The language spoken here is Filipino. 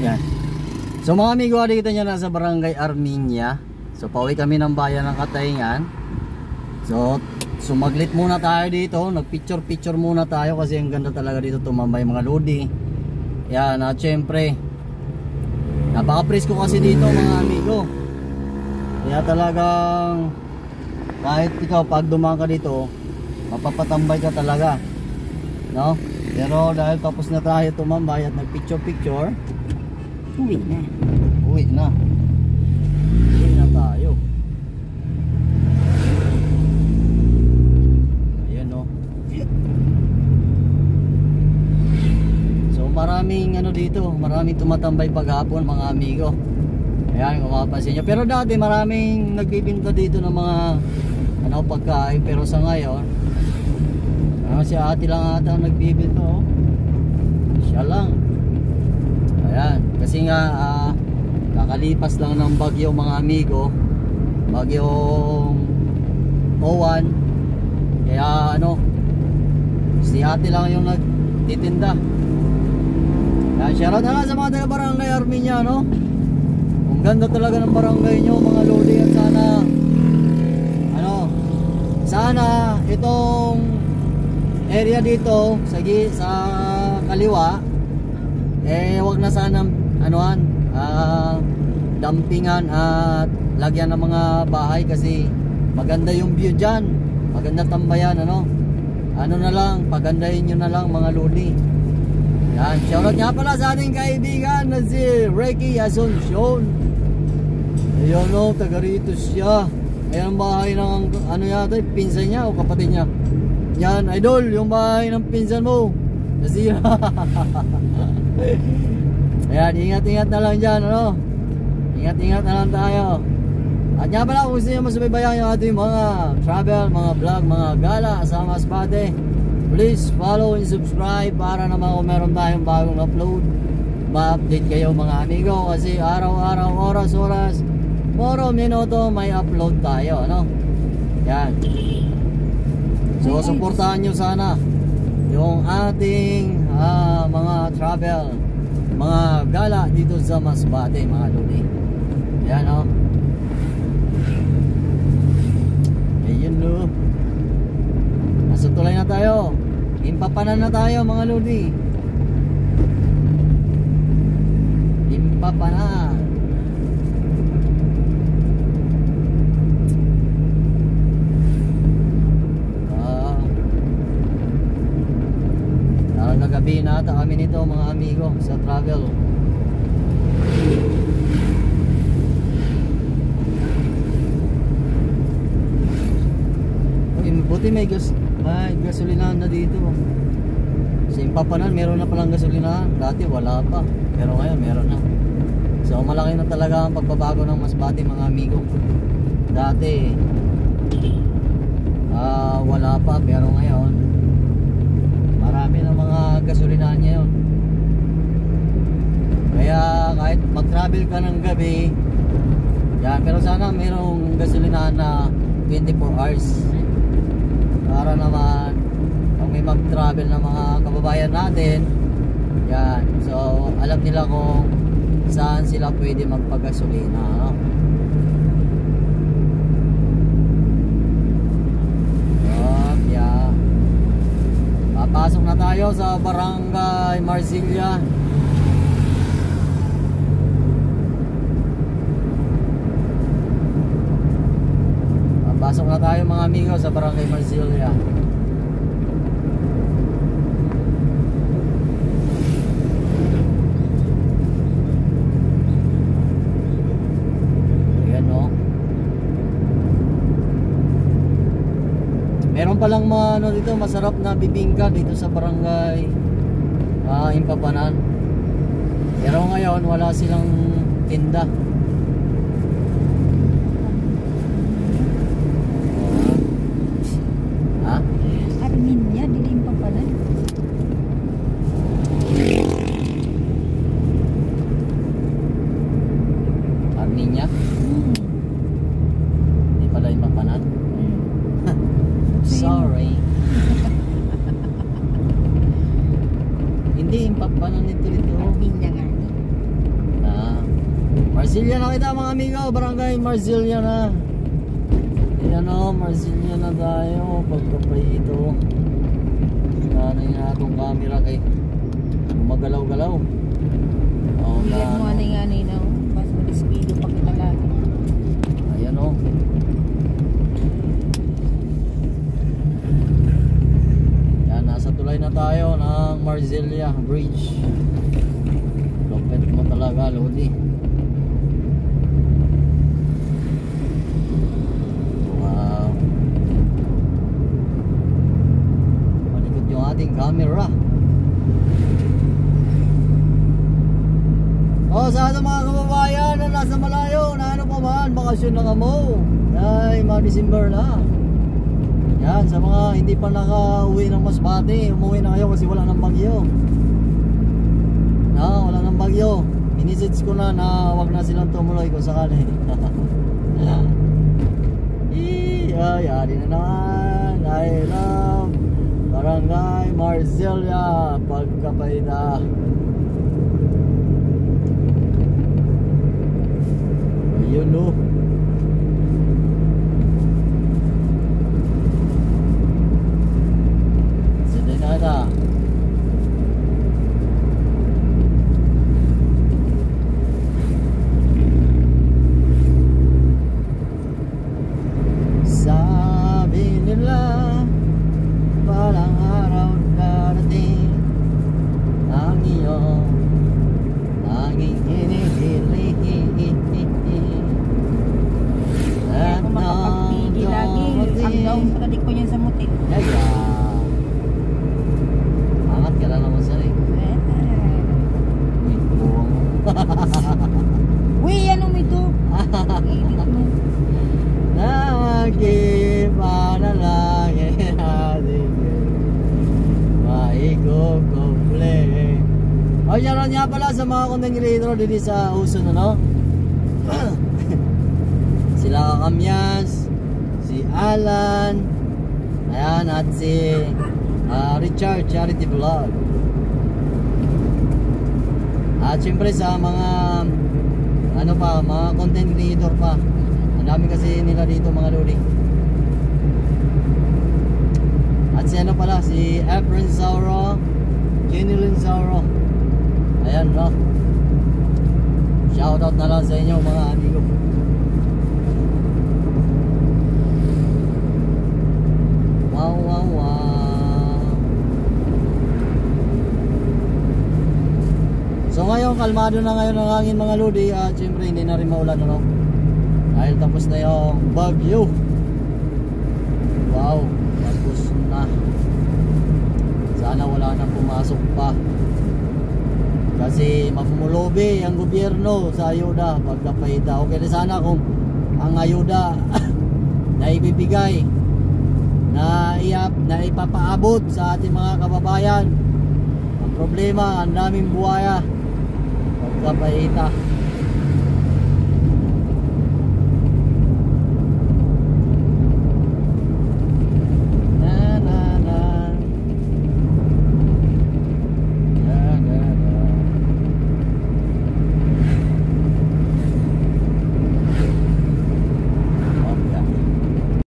Yan. So mga amigo, dito niya nasa Barangay Arminia. So pauwi kami ng bayan ng Katayngan. So sumaglit muna tayo dito, nagpicture muna tayo kasi ang ganda talaga dito tumambay mga lodi. Yan, at syempre napaka-presko kasi dito mga amigo. Kaya talagang kahit ikaw pag dumaan ka dito, mapapatambay ka talaga, no? Pero dahil tapos na tayo tumambay at nagpicture, uwi na tayo. Maraming ano dito, maraming tumatambay paghapon mga amigo. Ayan, kung mapapansin nyo. Pero dati maraming nagbibinta dito ng mga ano, pagkain. Pero sa ngayon, si ate lang ata nagbibinta, oh. Siya lang. Ayan, kasi nga kakalipas lang ng bagyo mga amigo, bagyong Owan. Kaya ano, si ate lang yung nagtitinda. Shoutout na lang sa mga taga Barangay Arminia, no? Ang ganda talaga ng barangay nyo mga lodi. At sana itong area dito sa kaliwa wag na sanang dampingan at lagyan ng mga bahay kasi maganda yung view dyan, maganda tambayan, ano na lang, pagandahin nyo na lang mga lodi. Yan, shoutout nga pala sa ating kaibigan na si Ricky Asuncion. Ayun, no, taga rito siya. Ayan ang bahay ng yata, pinsan niya o kapatid niya. Yan, idol, yung bahay ng pinsan mo. Nasira. Ayan, ingat-ingat na lang dyan, ano? Ingat-ingat na lang tayo. At nga pala, kung gusto nyo masubaybayan yung ating mga travel, mga vlog, mga gala sa Masbate, please follow and subscribe para naman kung meron tayong bagong upload, ma-update kayo mga amigo. Kasi araw-araw, oras-oras, minuto may upload tayo, ano? Yan. So suportahan nyo sana yung ating mga travel, mga gala dito sa Masbate mga lodi. Yan, no? Ayun, no? Nasa tulay na tayo. Impapanan na tayo mga lodi. Impapanan. Nagabi na ata kami nito mga amigo sa travel. Buti may gasolinahan na dito. Sa Impapanan meron na palang gasolinahan. Dati wala pa, pero ngayon meron na. So malaki na talaga ang pagbabago ng Masbate mga amigo. Dati wala pa, pero ngayon marami na mga gasolinahan ngayon. Kaya kahit mag-travel ka ng gabi yan, pero sana mayroong gasolinahan na 24 hours para naman kung may mag-travel na mga kababayan natin yan, so alam nila kung saan sila pwede magpagasolina, no? Papasok na tayo sa Barangay Marsilia. Papasok na tayo mga amigo sa Barangay Marsilia. Meron palang dito masarap na bibingka dito sa Barangay Impapanan. Pero ngayon wala silang tinda. Arminia dili Impapanan. Arminia? Hindi pala Impapanan. Sorry. Hindi, Impapanan nito. Arminia nga. Marsilia na kita mga amigo, barangay Marsilia na. Ayan o, Marsilia na tayo. Pagkapay ito. Nanay na itong camera kay magalaw-galaw. Iyan mo nga ninaw. Mas mag-speedo pa kita lagi. Ayan o. Yan, nasa tulay na tayo ng Marsilia Bridge. Lupit mo talaga, Lodi. Wow. Malikot yung ating camera. O, sa ating mga kababayan na nasa malayo, na ano pa man, bakasyon na kamo. Ay, mga December na. Yan, sa mga hindi pa naka-uwi ng Masbate, umuwi na kayo kasi wala ng bagyo. Wala ng bagyo. Minisits ko na wag na silang tumuloy kung sakali. Yari na naman. I love Barangay Marsilia, Pagkapayda. Ayun o. Sindi na kita. Sabi nila parang araw darating ang iyong laging hinihiling. Kaya ako makapagpigil lagi. Hanggang patadik ko niyan sa mutik. Yaya. Angat ka na naman sa'yo. Uy, buwang mo. Uy, anong ito? Edit mo. Nagkipanalangin natin maikukumple. O, yan nga pala sa mga content creator dito sa Uson, ano? Sila Kamyas, si Alan, ayan, at si Richard Charity Vlog. At syempre sa mga ano pa, mga content creator pa. Ang dami kasi nila dito mga lodi. At si ano pala, si Efren Sauro, Jenilyn Sauro. Ayan, no? Shoutout na lang sa inyo mga amigo. Wow, wow, wow. So ngayon, kalmado na ngayon ang hangin mga lodi. At syempre hindi na rin maulan, ano? Dahil tapos na yung bagyo. Wow, tapos na. Sana wala nang pumasok pa. Kasi mamumulobi ang gobyerno sa ayuda pagkapayda. Okay na sana kung ang ayuda na ibibigay na ipapaabot sa ating mga kababayan. Ang problema, ang daming buhaya pagkapayda.